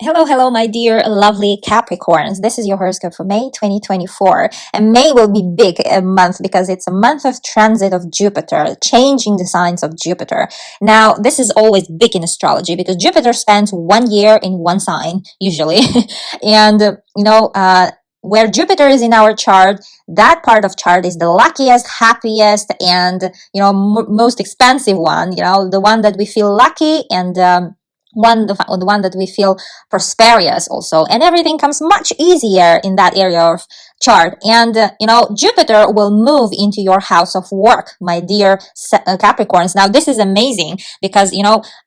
Hello, hello, my dear lovely Capricorns. This is your horoscope for May 2024. And May will be big a month because it's a month of transit of Jupiter, changing the signs of Jupiter. Now, this is always big in astrology because Jupiter spends 1 year in one sign, usually. and, where Jupiter is in our chart, that part of chart is the luckiest, happiest, and, most expensive one, the one that we feel lucky and, the one that we feel prosperous also, and everything comes much easier in that area of chart. And Jupiter will move into your house of work, my dear Capricorns. Now this is amazing because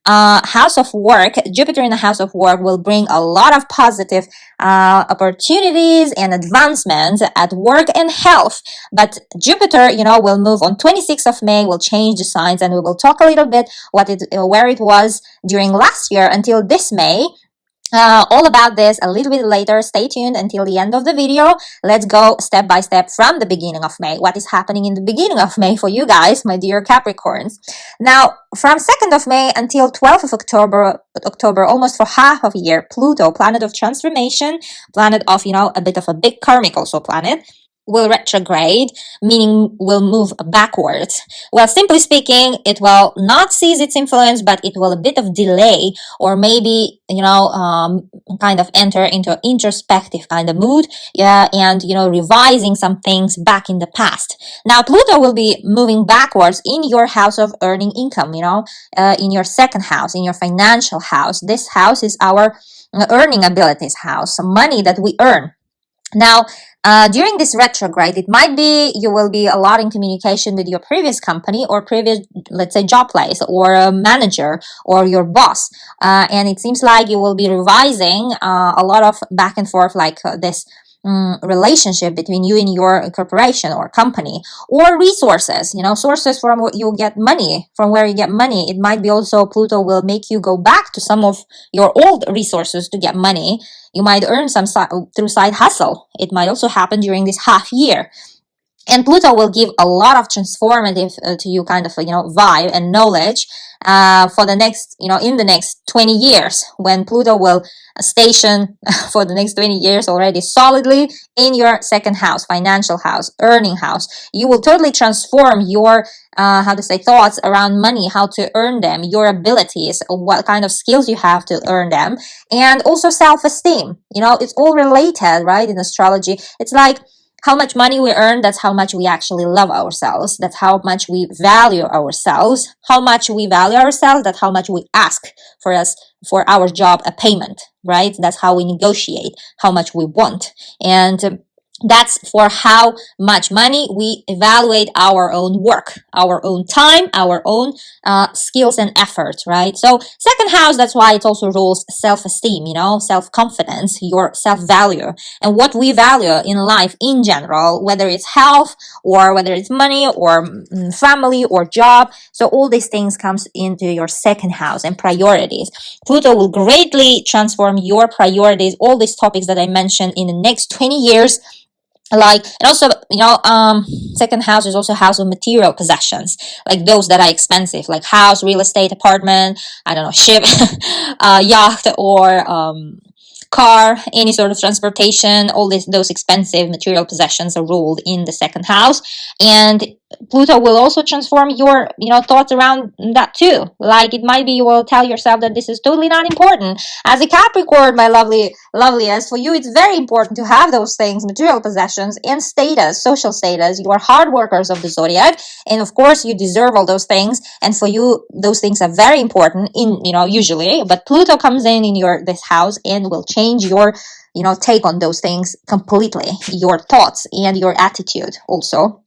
house of work, Jupiter in the house of work will bring a lot of positive opportunities and advancements at work and health. But Jupiter will move on 26th of May, will change the signs, and we will talk a little bit where it was during last year until this May. All about this a little bit later. Stay tuned until the end of the video. Let's go step by step from the beginning of May. What is happening in the beginning of May for you guys, my dear Capricorns? Now, from 2nd of May until 12th of October, almost for half of a year, Pluto, planet of transformation, planet of, a bit of a big karmic also planet, will retrograde, meaning will move backwards. Well, simply speaking, it will not cease its influence, but it will a bit of delay, or maybe, kind of enter into introspective kind of mood, and, revising some things back in the past. Now, Pluto will be moving backwards in your house of earning income, in your second house, in your financial house. This house is our earning abilities house, money that we earn. Now, during this retrograde, it might be you will be a lot in communication with your previous company or previous, let's say, job place or a manager or your boss. And it seems like you will be revising a lot of back and forth like this relationship between you and your corporation or company, or resources, sources from what you get money, from where you get money. It might be also Pluto will make you go back to some of your old resources to get money. You might earn some through side hustle. It might also happen during this half year. And Pluto will give a lot of transformative to you kind of, vibe and knowledge for the next, in the next 20 years, when Pluto will station for the next 20 years already solidly in your second house, financial house, earning house. You will totally transform your, thoughts around money, how to earn them, your abilities, what kind of skills you have to earn them, and also self-esteem. It's all related, right? In astrology, it's like, how much money we earn, that's how much we actually love ourselves. That's how much we value ourselves. How much we value ourselves, that's how much we ask for our job a payment, right? That's how we negotiate how much we want. And that's for how much money we evaluate our own work, our own time, our own skills and effort, right? So second house, that's why it also rules self-esteem, self-confidence, your self-value, and what we value in life in general, whether it's health or whether it's money or family or job. So all these things comes into your second house and priorities. Pluto will greatly transform your priorities, all these topics that I mentioned, in the next 20 years. And also, second house is also house of material possessions, like those that are expensive, like house, real estate, apartment, I don't know, ship, yacht, or car, any sort of transportation. All those expensive material possessions are ruled in the second house. And Pluto will also transform your, thoughts around that too. Like it might be you will tell yourself that this is totally not important. As a Capricorn, my loveliest, for you it's very important to have those things, material possessions and status, social status. You are hard workers of the zodiac, and of course you deserve all those things. And for you, those things are very important in, usually. But Pluto comes in this house and will change your, take on those things completely, your thoughts and your attitude also.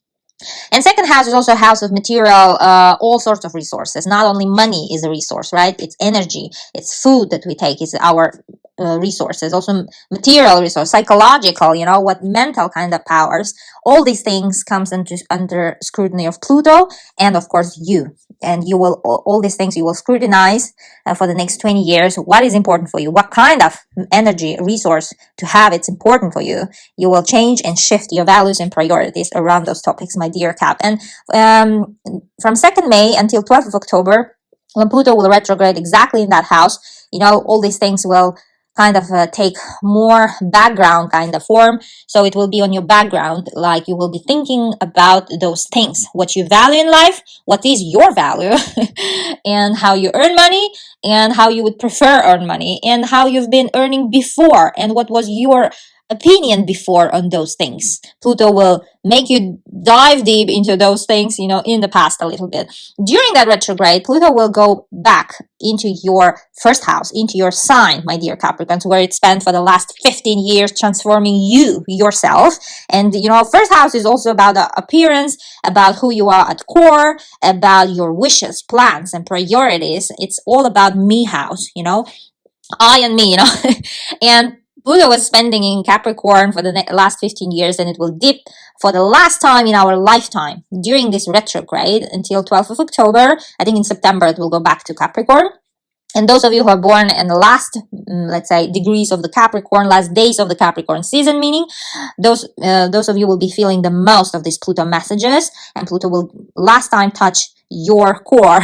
And second house is also a house of material, all sorts of resources. Not only money is a resource, right? It's energy, it's food that we take is our resources. Also material resource, psychological, what mental kind of powers. All these things comes under scrutiny of Pluto, and of course you. And you will, all these things you will scrutinize for the next 20 years. What is important for you? What kind of energy, resource to have? It's important for you. You will change and shift your values and priorities around those topics, my dear Cap. And from 2nd May until 12th of October, when Pluto will retrograde exactly in that house, all these things will kind of take more background kind of form. So it will be on your background, like you will be thinking about those things, what you value in life, what is your value, and how you earn money, and how you would prefer earn money, and how you've been earning before, and what was your opinion before on those things. Pluto will make you dive deep into those things, in the past a little bit. During that retrograde, Pluto will go back into your first house, into your sign, my dear Capricorns, where it spent for the last 15 years transforming you, yourself. And, first house is also about the appearance, about who you are at core, about your wishes, plans, and priorities. It's all about me house, I and me, and Pluto was spending in Capricorn for the last 15 years, and it will dip for the last time in our lifetime during this retrograde until 12th of October. I think in September it will go back to Capricorn. And those of you who are born in the last, let's say, degrees of the Capricorn, last days of the Capricorn season, meaning those of you will be feeling the most of these Pluto messages, and Pluto will last time touch your core,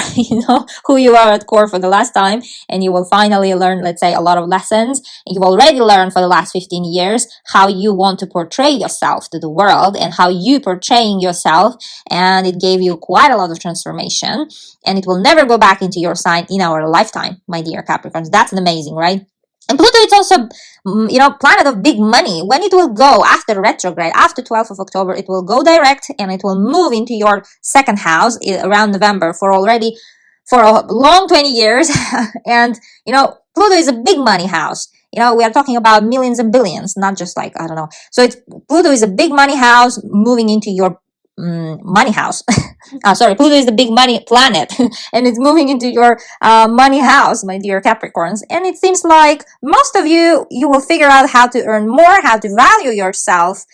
who you are at core for the last time, and you will finally learn, let's say, a lot of lessons. You've already learned for the last 15 years how you want to portray yourself to the world and how you portraying yourself, and it gave you quite a lot of transformation, and it will never go back into your sign in our lifetime, my dear Capricorns. That's amazing, right? And Pluto is also, planet of big money. When it will go after retrograde, after 12th of October, it will go direct and it will move into your second house around November for a long 20 years. And, Pluto is a big money house. We are talking about millions and billions, not just like, I don't know. So Pluto is a big money house moving into your money house. Pluto is the big money planet and it's moving into your money house, my dear Capricorns. And it seems like most of you will figure out how to earn more, how to value yourself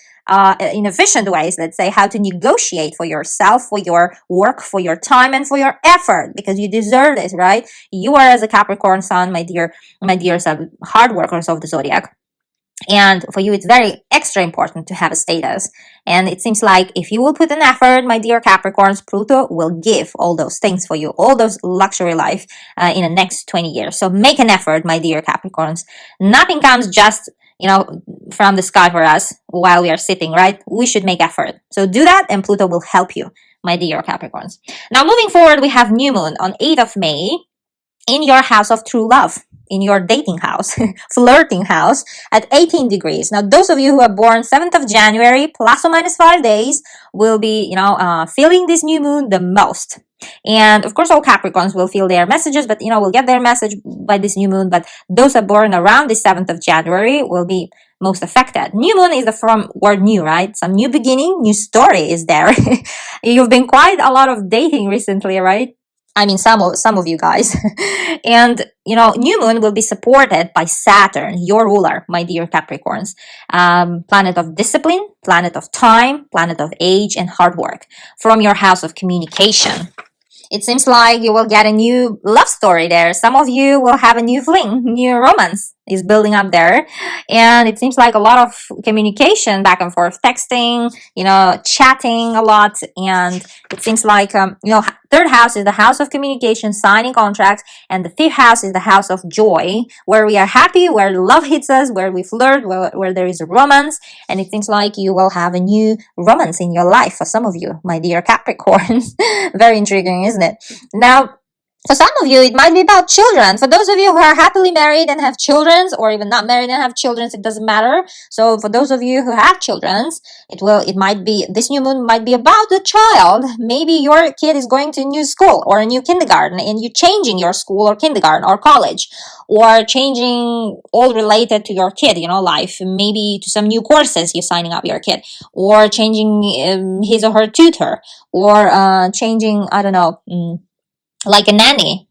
in efficient ways, let's say, how to negotiate for yourself, for your work, for your time, and for your effort, because you deserve this, right? You are, as a Capricorn sun, my dear hard workers of the zodiac. And for you, it's very extra important to have a status. And it seems like if you will put an effort, my dear Capricorns, Pluto will give all those things for you, all those luxury life in the next 20 years. So make an effort, my dear Capricorns. Nothing comes just, from the sky for us while we are sitting, right? We should make effort. So do that and Pluto will help you, my dear Capricorns. Now, moving forward, we have new moon on 8th of May in your house of true love, in your dating house, flirting house at 18 degrees. Now, those of you who are born 7th of January, plus or minus 5 days, will be, feeling this new moon the most. And of course, all Capricorns will feel their messages, but, will get their message by this new moon. But those are born around the 7th of January will be most affected. New moon is from word new, right? Some new beginning, new story is there. You've been quite a lot of dating recently, right? I mean, some of you guys. And, new moon will be supported by Saturn, your ruler, my dear Capricorns. Planet of discipline, planet of time, planet of age, and hard work from your house of communication. It seems like you will get a new love story there. Some of you will have a new fling, new romance is building up there. And it seems like a lot of communication back and forth, texting, chatting a lot. And it seems like, third house is the house of communication, signing contracts. And the fifth house is the house of joy, where we are happy, where love hits us, where we flirt, where there is a romance. And it seems like you will have a new romance in your life for some of you, my dear Capricorns. Very intriguing, isn't it? Now, for some of you, it might be about children. For those of you who are happily married and have children, or even not married and have children, it doesn't matter. So for those of you who have children, this new moon might be about the child. Maybe your kid is going to a new school or a new kindergarten, and you're changing your school or kindergarten or college, or changing all related to your kid, life. Maybe to some new courses you're signing up your kid, or changing his or her tutor, or changing, I don't know, like a nanny.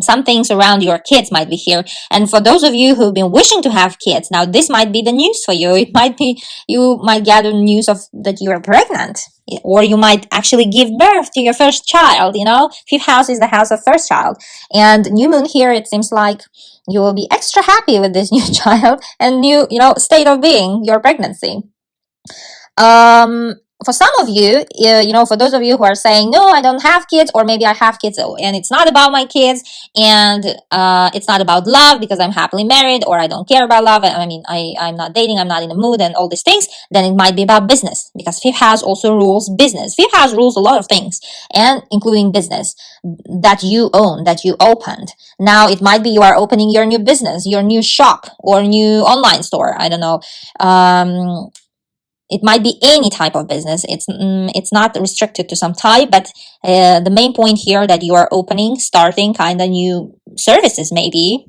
Some things around your kids might be here. And for those of you who've been wishing to have kids, now this might be the news for you. It might be, you might gather news of that you are pregnant, or you might actually give birth to your first child. Fifth house is the house of first child. And new moon here, it seems like you will be extra happy with this new child and new, state of being, your pregnancy. for some of you, for those of you who are saying, no, I don't have kids, or maybe I have kids and it's not about my kids, and it's not about love because I'm happily married, or I don't care about love. I mean, I'm not dating, I'm not in the mood, and all these things. Then it might be about business, because fifth house also rules business. Fifth house rules a lot of things, and including business that you own, that you opened. Now, it might be you are opening your new business, your new shop, or new online store. I don't know. It might be any type of business. It's not restricted to some type, but the main point here that you are starting kind of new services maybe,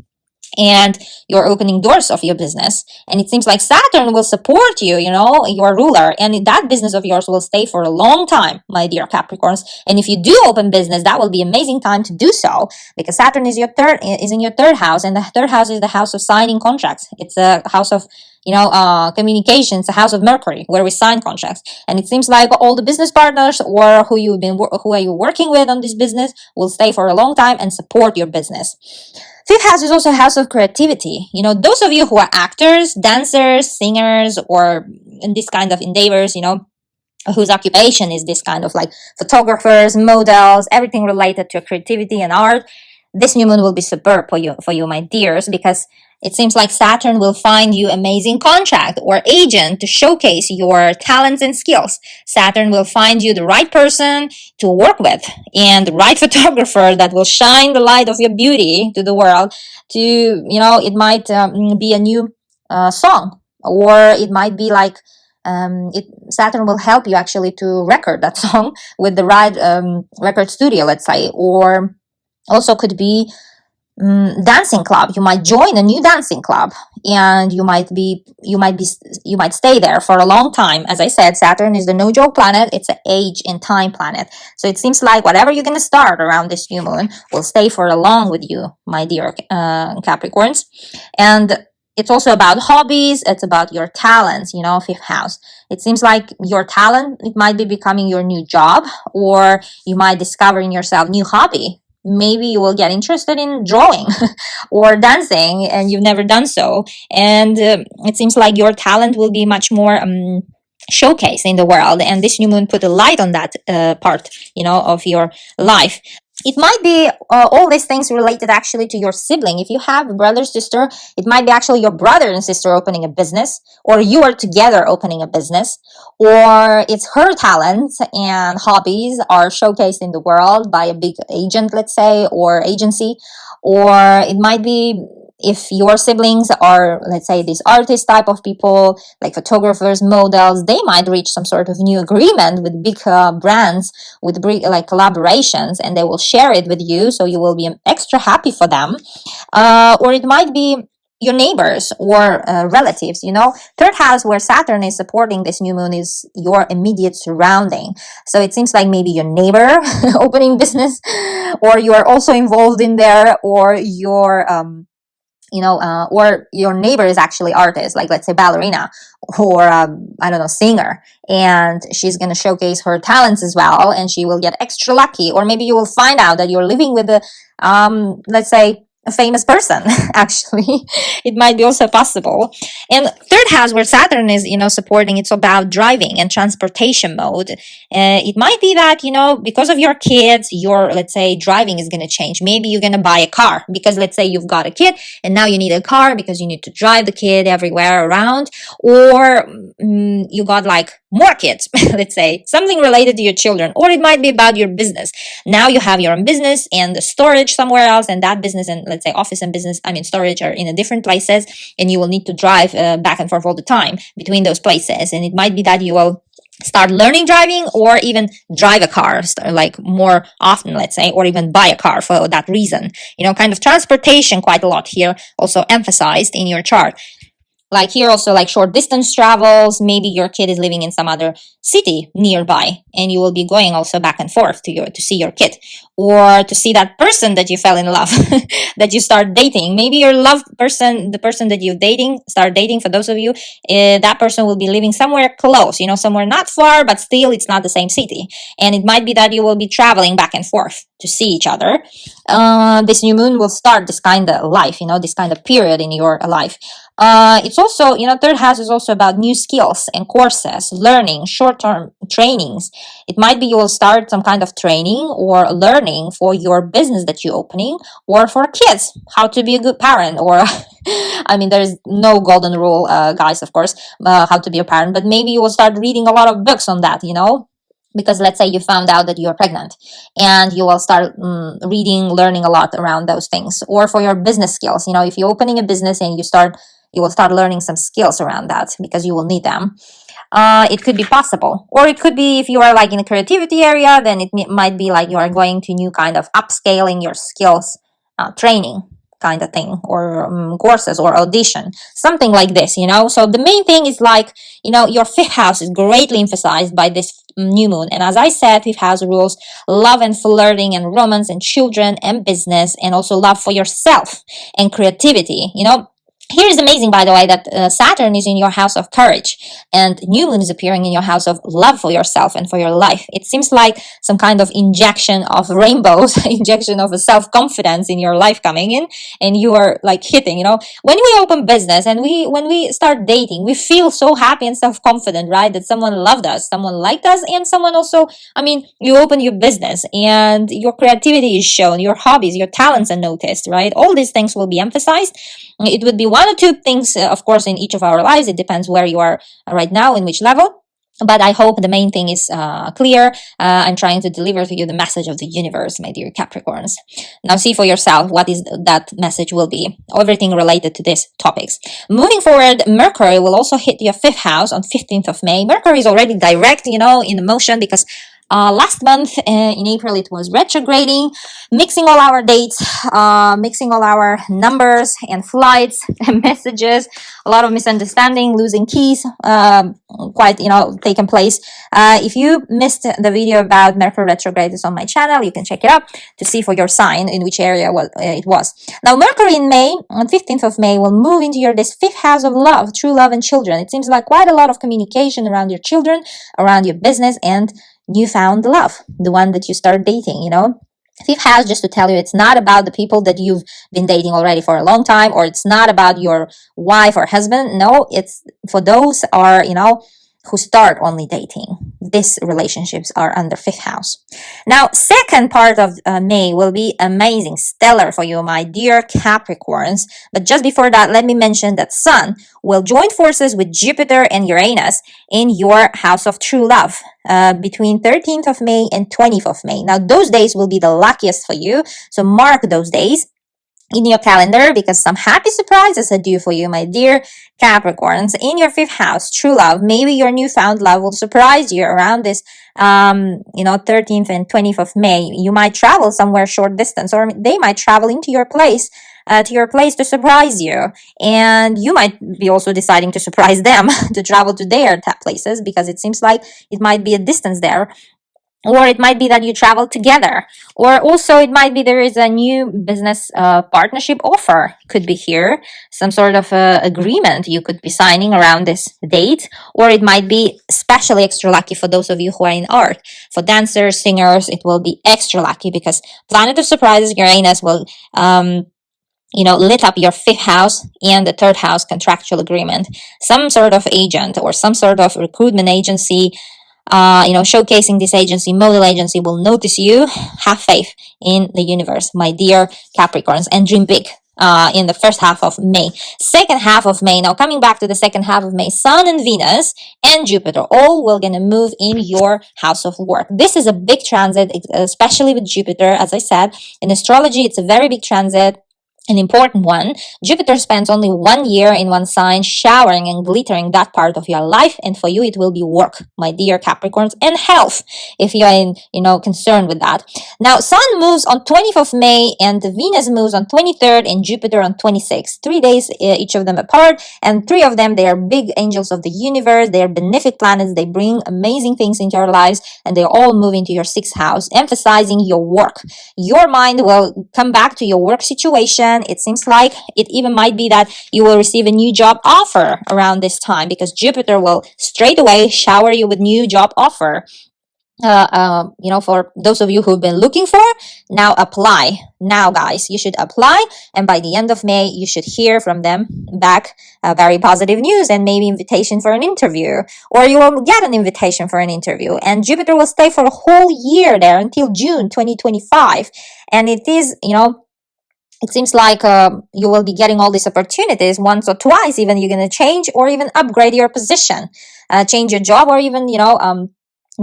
and you're opening doors of your business. And it seems like Saturn will support you, your ruler, and that business of yours will stay for a long time, my dear Capricorns. And if you do open business, that will be amazing time to do so, because Saturn is in your third house, and the third house is the house of signing contracts. It's a house of communications, a house of Mercury, where we sign contracts. And it seems like all the business partners, or who are you working with on this business, will stay for a long time and support your business. Fifth house is also a house of creativity. Those of you who are actors, dancers, singers, or in this kind of endeavors, whose occupation is this kind of like photographers, models, everything related to creativity and art, this new moon will be superb for you, my dears, because it seems like Saturn will find you amazing contract or agent to showcase your talents and skills. Saturn will find you the right person to work with, and the right photographer that will shine the light of your beauty to the world. It might be a new song, or it might be like Saturn will help you actually to record that song with the right record studio, let's say, or also could be dancing club. You might join a new dancing club, and you might stay there for a long time. As I said, Saturn is the no joke planet. It's an age and time planet. So it seems like whatever you're going to start around this new moon will stay for a long with you, my dear Capricorns. And it's also about hobbies. It's about your talents, fifth house. It seems like your talent, it might be becoming your new job, or you might discover in yourself new hobby. Maybe you will get interested in drawing or dancing, and you've never done so. And it seems like your talent will be much more showcased in the world. And this new moon put a light on that part, of your life. It might be all these things related actually to your sibling. If you have a brother, sister, it might be actually your brother and sister opening a business, or you are together opening a business, or it's her talents and hobbies are showcased in the world by a big agent, let's say, or agency. Or it might be if your siblings are, let's say, these artist type of people, like photographers, models, they might reach some sort of new agreement with big brands, with like collaborations, and they will share it with you, so you will be extra happy for them. Or it might be your neighbors or relatives. Third house, where Saturn is supporting this new moon, is your immediate surrounding. So it seems like maybe your neighbor opening business, or you are also involved in there, or your or your neighbor is actually artist, like let's say ballerina, or I don't know, singer, and she's going to showcase her talents as well, and she will get extra lucky. Or maybe you will find out that you're living with let's say, a famous person. Actually, it might be also possible. And third house, where Saturn is supporting, it's about driving and transportation mode. It might be that because of your kids, your, let's say, driving is going to change. Maybe you're going to buy a car, because let's say you've got a kid and now you need a car because you need to drive the kid everywhere around. Or you got like more kids, let's say, something related to your children. Or it might be about your business. Now you have your own business and the storage somewhere else, and that business and, let's say, office and business, storage, are in different places, and you will need to drive back and forth all the time between those places. And it might be that you will start learning driving, or even drive a car like more often, let's say, or even buy a car for that reason. Kind of transportation quite a lot here also emphasized in your chart. Like here also, like short distance travels. Maybe your kid is living in some other city nearby, and you will be going also back and forth to see your kid, or to see that person that you fell in love, that you start dating. Maybe your love person, the person that you start dating, for those of you, that person will be living somewhere close, somewhere not far, but still it's not the same city. And it might be that you will be traveling back and forth to see each other. This new moon will start this kind of life, this kind of period in your life. It's also, third house is also about new skills and courses, learning, short-term trainings. It might be you will start some kind of training or learning for your business that you're opening, or for kids, how to be a good parent, or I mean, there's no golden rule, guys, of course, how to be a parent, but maybe you will start reading a lot of books on that, because let's say you found out that you're pregnant, and you will start reading, learning a lot around those things. Or for your business skills, if you're opening a business and you will start learning some skills around that, because you will need them. It could be possible. Or it could be, if you are like in the creativity area, then it might be like you are going to new kind of upscaling your skills, training kind of thing, or courses, or audition, something like this. So the main thing is like, your fifth house is greatly emphasized by this new moon. And as I said, fifth house rules love and flirting and romance and children and business, and also love for yourself and creativity. Here is amazing, by the way, that Saturn is in your house of courage, and new moon is appearing in your house of love for yourself and for your life. It seems like some kind of injection of rainbows, injection of a self-confidence in your life coming in, and you are like hitting, when we open business and when we start dating, we feel so happy and self-confident, right? That someone loved us, someone liked us, and someone also, you open your business and your creativity is shown, your hobbies, your talents are noticed, right? All these things will be emphasized. It would be one or two things, of course, in each of our lives. It depends where you are right now, in which level. But I hope the main thing is clear. I'm trying to deliver to you the message of the universe, my dear Capricorns. Now see for yourself what is that message will be. Everything related to these topics. Moving forward, Mercury will also hit your fifth house on 15th of May. Mercury is already direct, in motion, because last month in April it was retrograding, mixing all our dates, mixing all our numbers and flights and messages. A lot of misunderstanding, losing keys, quite taken place. If you missed the video about Mercury retrograde, is on my channel. You can check it out to see for your sign in which area it was. Now Mercury in May, on 15th of May, will move into this fifth house of love, true love and children. It seems like quite a lot of communication around your children, around your business, and newfound love, the one that you start dating. Fifth house, just to tell you, it's not about the people that you've been dating already for a long time, or it's not about your wife or husband. No, it's for those are, who start only dating. These relationships are under fifth house. Now, second part of May will be amazing, stellar for you, my dear Capricorns. But just before that, let me mention that Sun will join forces with Jupiter and Uranus in your house of true love between 13th of May and 20th of May. Now, those days will be the luckiest for you, so mark those days in your calendar, because some happy surprises are due for you, my dear Capricorns, in your fifth house, true love. Maybe your newfound love will surprise you around this 13th and 20th of May. You might travel somewhere short distance, or they might travel into your place to surprise you, and you might be also deciding to surprise them to travel to their places, because it seems like it might be a distance there. Or it might be that you travel together. Or also it might be there is a new business partnership offer. Could be here. Some sort of agreement you could be signing around this date. Or it might be especially extra lucky for those of you who are in art. For dancers, singers, it will be extra lucky, because Planet of Surprises, Uranus, will lit up your fifth house and the third house contractual agreement. Some sort of agent or some sort of recruitment agency, showcasing this agency, model agency, will notice you. Have faith in the universe, my dear Capricorns, and dream big in the first half of May. Second half of May, now coming back to the second half of May, Sun and Venus and Jupiter all will gonna move in your house of work. This is a big transit, especially with Jupiter. As I said, in astrology, it's a very big transit, an important one. Jupiter spends only 1 year in one sign, showering and glittering that part of your life, and for you it will be work, my dear Capricorns, and health, if you are concerned with that. Now, Sun moves on 20th of May, and Venus moves on 23rd, and Jupiter on 26th. 3 days each of them apart, and three of them, they are big angels of the universe. They are benefic planets. They bring amazing things into our lives, and they all move into your sixth house, emphasizing your work. Your mind will come back to your work situation. It seems like it even might be that you will receive a new job offer around this time, because Jupiter will straight away shower you with new job offer. for those of you who've been looking for, now apply. Now, guys, you should apply, and by the end of May, you should hear from them back very positive news and maybe invitation for an interview, or you will get an invitation for an interview. And Jupiter will stay for a whole year there until June 2025, and it is, it seems like you will be getting all these opportunities once or twice. Even you're going to change or even upgrade your position, change your job, or even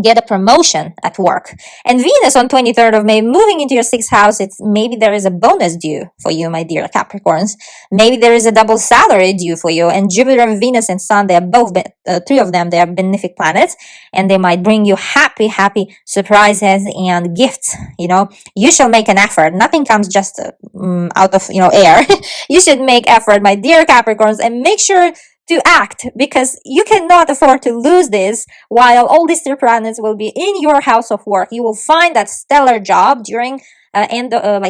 get a promotion at work. And Venus on 23rd of May moving into your sixth house, it's maybe there is a bonus due for you, my dear Capricorns. Maybe there is a double salary due for you. And Jupiter and Venus and Sun, they are both, three of them, they are benefic planets, and they might bring you happy surprises and gifts. You shall make an effort. Nothing comes just out of air. You should make effort, my dear Capricorns, and make sure to act, because you cannot afford to lose this. While all these three planets will be in your house of work, you will find that stellar job during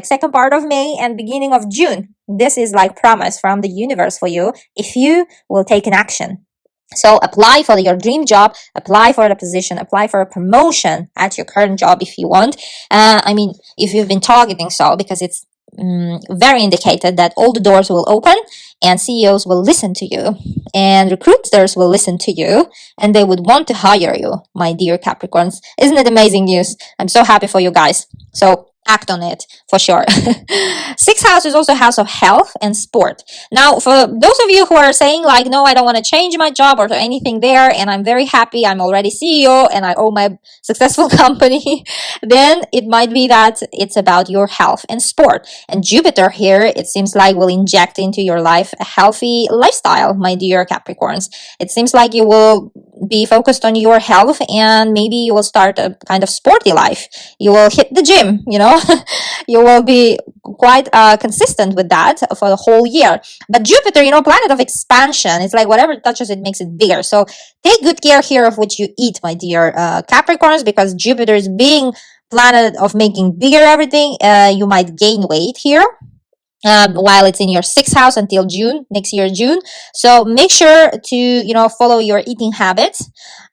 second part of May and beginning of June. This is like promise from the universe for you if you will take an action. So apply for your dream job, apply for a position, apply for a promotion at your current job if you want. If you've been targeting so, because it's very indicated that all the doors will open and CEOs will listen to you and recruiters will listen to you and they would want to hire you, my dear Capricorns. Isn't it amazing news? I'm so happy for you guys. So act on it for sure. Sixth house is also a house of health and sport. Now, for those of you who are saying like, no, I don't want to change my job or anything there, and I'm very happy, I'm already CEO and I own my successful company, then it might be that it's about your health and sport. And Jupiter here, it seems like, will inject into your life a healthy lifestyle, my dear Capricorns. It seems like you will be focused on your health, and maybe you will start a kind of sporty life. You will hit the gym, you will be quite consistent with that for the whole year. But Jupiter, planet of expansion, it's like whatever it touches, it makes it bigger. So take good care here of what you eat, my dear Capricorns, because Jupiter is being planet of making bigger everything. You might gain weight here. While it's in your sixth house until next year June. So make sure to follow your eating habits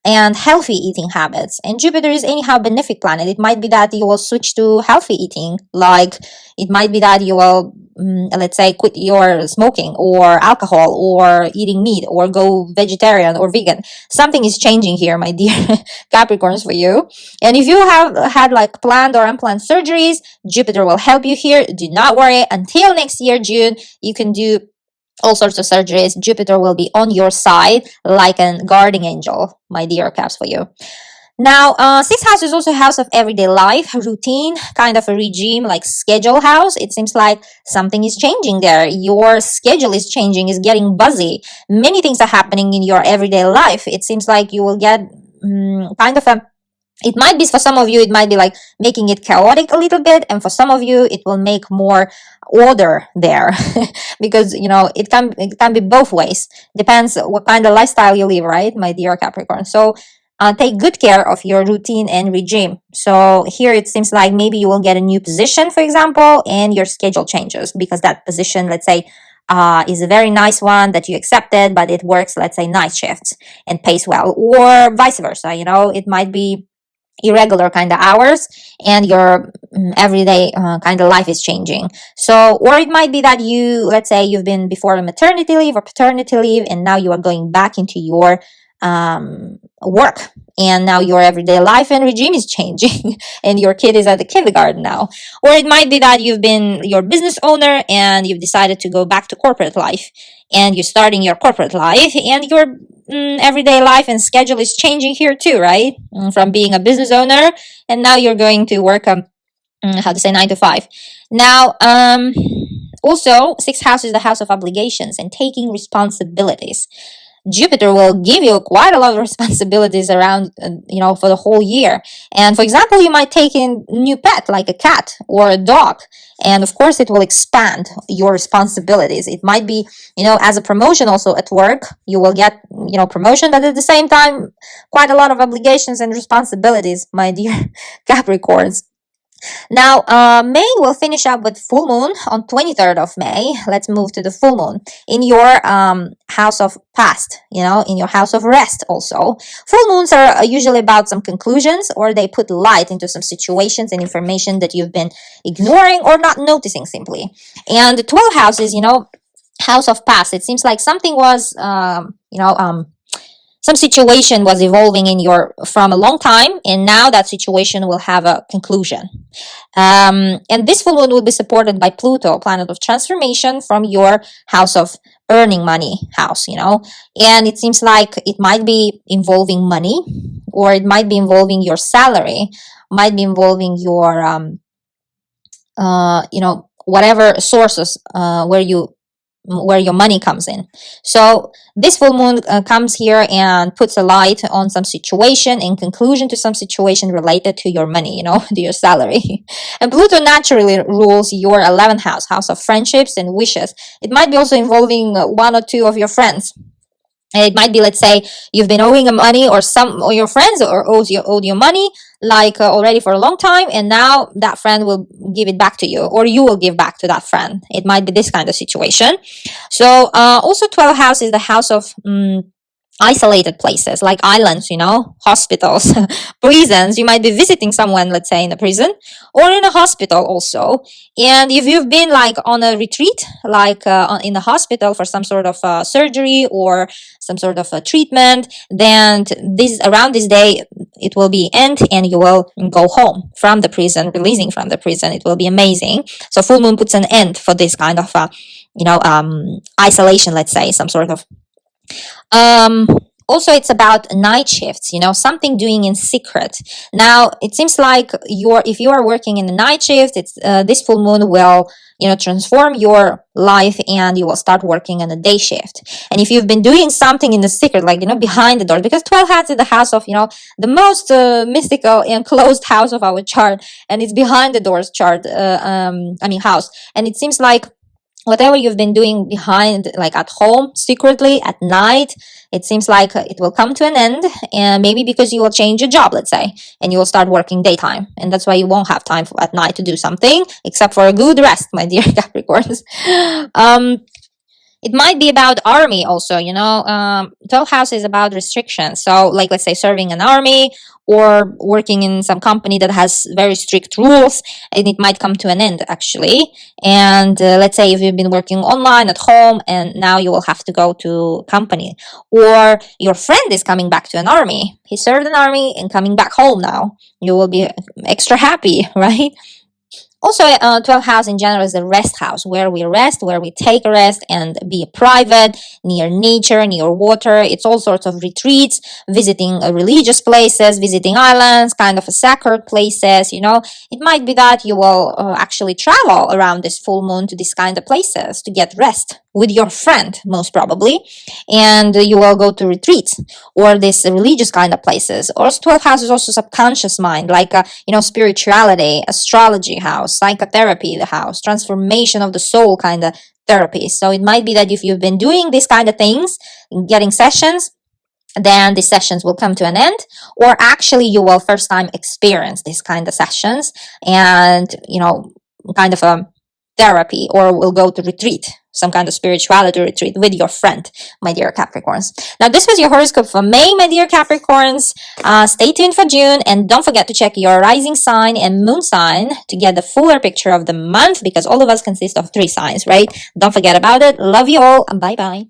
and healthy eating habits. And Jupiter is anyhow benefic planet. It might be that you will switch to healthy eating, like it might be that you will let's say quit your smoking or alcohol or eating meat or go vegetarian or vegan. Something is changing here, my dear Capricorns, for you. And if you have had like planned or unplanned surgeries, Jupiter will help you here. Do not worry. Until next year June, you can do all sorts of surgeries. Jupiter will be on your side like a guarding angel, my dear Caps, for you. Now, sixth house is also a house of everyday life, routine, kind of a regime, like schedule house. It seems like something is changing there. Your schedule is changing, is getting busy. Many things are happening in your everyday life. It seems like you will get kind of it might be, for some of you, it might be like making it chaotic a little bit. And for some of you, it will make more order there because, it can be both ways. Depends what kind of lifestyle you live, right, my dear Capricorn? So take good care of your routine and regime. So here it seems like maybe you will get a new position, for example, and your schedule changes because that position, let's say, is a very nice one that you accepted, but it works, let's say, night shifts and pays well, or vice versa. It might be irregular kind of hours and your everyday kind of life is changing. So, or it might be that let's say you've been before a maternity leave or paternity leave and now you are going back into your work, and now your everyday life and regime is changing and your kid is at the kindergarten now. Or it might be that you've been your business owner and you've decided to go back to corporate life and you're starting your corporate life and your everyday life and schedule is changing here too, right? From being a business owner and now you're going to work 9 to 5. Now, also, sixth house is the house of obligations and taking responsibilities. Jupiter will give you quite a lot of responsibilities around, for the whole year. And for example, you might take in a new pet like a cat or a dog. And of course, it will expand your responsibilities. It might be, as a promotion also at work, you will get, promotion, but at the same time, quite a lot of obligations and responsibilities, my dear Capricorns. Now, May will finish up with full moon on 23rd of May. Let's move to the full moon in your house of past, in your house of rest also. Full moons are usually about some conclusions, or they put light into some situations and information that you've been ignoring or not noticing simply. And the 12 houses, house of past, it seems like something was, some situation was evolving from a long time, and now that situation will have a conclusion. And this full moon will be supported by Pluto, planet of transformation, from your house of earning money house, and it seems like it might be involving money, or it might be involving your salary, might be involving your whatever sources where your money comes in. So this full moon comes here and puts a light on some situation, in conclusion to some situation related to your money, to your salary. And Pluto naturally rules your 11th house of friendships and wishes. It might be also involving one or two of your friends. And it might be, let's say, you've been owing money, or your friends owed you money, like already for a long time, and now that friend will give it back to you, or you will give back to that friend. It might be this kind of situation. So also 12th house is the house of isolated places, like islands, hospitals, prisons. You might be visiting someone, let's say, in a prison or in a hospital also. And if you've been like on a retreat, like in a hospital for some sort of surgery or some sort of a treatment, then around this day it will be end, and you will go home from the prison, releasing from the prison. It will be amazing. So full moon puts an end for this kind of isolation, let's say, some sort of also it's about night shifts, something doing in secret. Now it seems like if you are working in the night shift, it's this full moon will transform your life, and you will start working in a day shift. And if you've been doing something in the secret, like behind the doors, because 12 houses is the house of the most mystical and closed house of our chart, and it's behind the doors chart, house. And it seems like whatever you've been doing behind, like at home, secretly, at night, it seems like it will come to an end, and maybe because you will change your job, let's say, and you will start working daytime, and that's why you won't have time at night to do something, except for a good rest, my dear Capricorns. It might be about army also, 12th house is about restrictions. So like, let's say, serving an army or working in some company that has very strict rules, and it might come to an end actually. And let's say if you've been working online at home, and now you will have to go to company, or your friend is coming back to an army. He served an army and coming back home now. You will be extra happy, right? Also, 12th house in general is the rest house, where we rest, where we take a rest and be private, near nature, near water. It's all sorts of retreats, visiting religious places, visiting islands, kind of sacred places, It might be that you will actually travel around this full moon to these kind of places to get rest with your friend, most probably. And you will go to retreats or this religious kind of places. Or 12th house is also subconscious mind, like, spirituality, astrology house, psychotherapy, the house, transformation of the soul kind of therapy. So it might be that if you've been doing these kind of things, getting sessions, then these sessions will come to an end, or actually you will first time experience these kind of sessions and, kind of a therapy, or will go to retreat, some kind of spirituality retreat with your friend, my dear Capricorns. Now, this was your horoscope for May, my dear Capricorns. Stay tuned for June, and don't forget to check your rising sign and moon sign to get the fuller picture of the month, because all of us consist of 3 signs, right? Don't forget about it. Love you all, and bye-bye.